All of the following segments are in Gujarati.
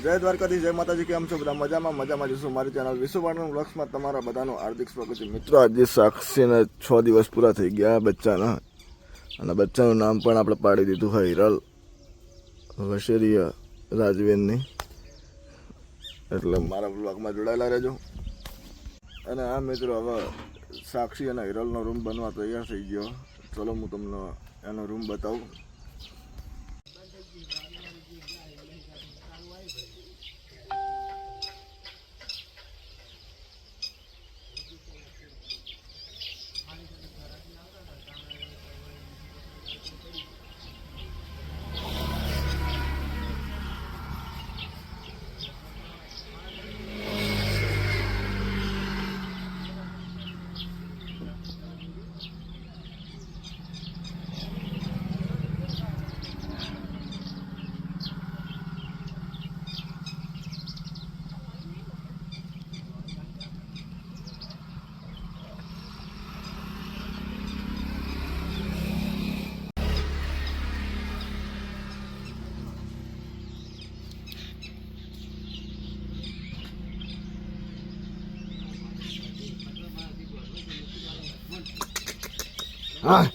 જય દ્વારકાધીશ, જય માતાજી. કેમ છો બધા? મજામાં જશો. મારી ચેનલ વિશ્વવાળાનું વ્લોગ્સમાં તમારા બધાનું હાર્દિક સ્વાગત છે. મિત્રો, આજે સાક્ષીને 6 દિવસ પૂરા થઈ ગયા બચ્ચાના, અને બચ્ચાનું નામ પણ આપણે પાડી દીધું હોય હિરલ વશેરિયા રાજવીરની. એટલે મારા વ્લોગમાં જોડાયેલા રહેજો. અને આ મિત્રો, હવે સાક્ષી અને હિરલનો રૂમ બનવા તૈયાર થઈ ગયો. ચલો હું તમને એનો રૂમ બતાવું. હા,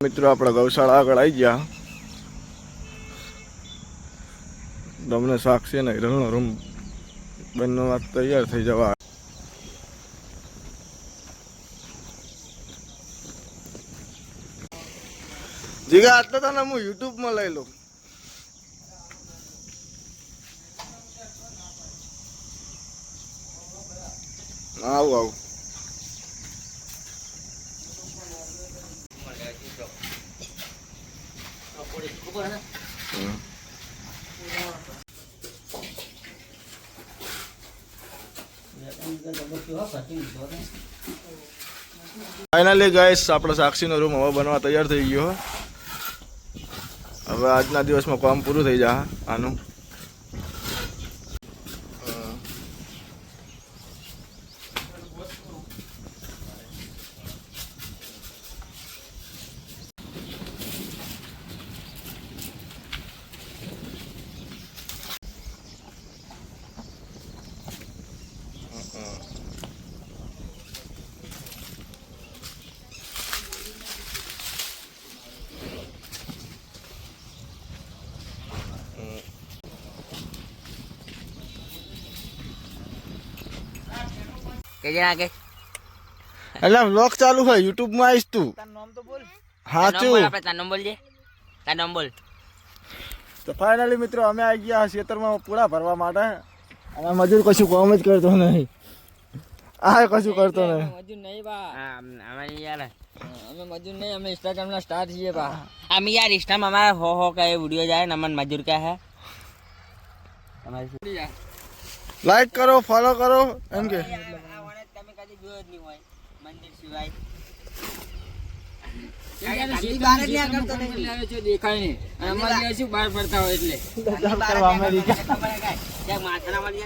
મિત્રો, આપણે ગૌશાળા આગળ આવી ગયા. તમને સાક્ષી અને હિરલનો રૂમ બનવા તૈયાર થઈ જવા. જીગા, આટલો તને હું યુટ્યુબમાં લઈ લઉં. આવું ફાઇનલી ગાઈસ, આપણે સાક્ષીનો રૂમ હવે બનવા તૈયાર થઈ ગયો. હવે આજના દિવસમાં કામ પૂરું થઈ જાય આનું. એટલે વ્લોગ ચાલુ હોય, યુટ્યુબ માં આવીશ તું. હા, તો ફાઇનલી મિત્રો, અમે આવી ગયા ખેતરમાં પૂરા ભરવા માટે. અને મજૂર કશું કામ જ કરતો નહીં. આ કશું કરતો નહીં. મજૂર નહીં બા. અમારે યાર અમે મજૂર નહીં, અમે ઇન્સ્ટાગ્રામ ના સ્ટાર છીએ બા. અમે યાર ઇન્સ્ટામાં અમારા હો का ये वीडियो जाए नमन मजदूर का है हमारे લાઈક કરો, ફોલો કરો એમ કે તમે કદી જોયો જ નહીં હોય મંદિર સિવાય દેખાય નહીં. અમારે શું બહાર ફરતા હોય એટલે અમેરિકા માથાના વાળી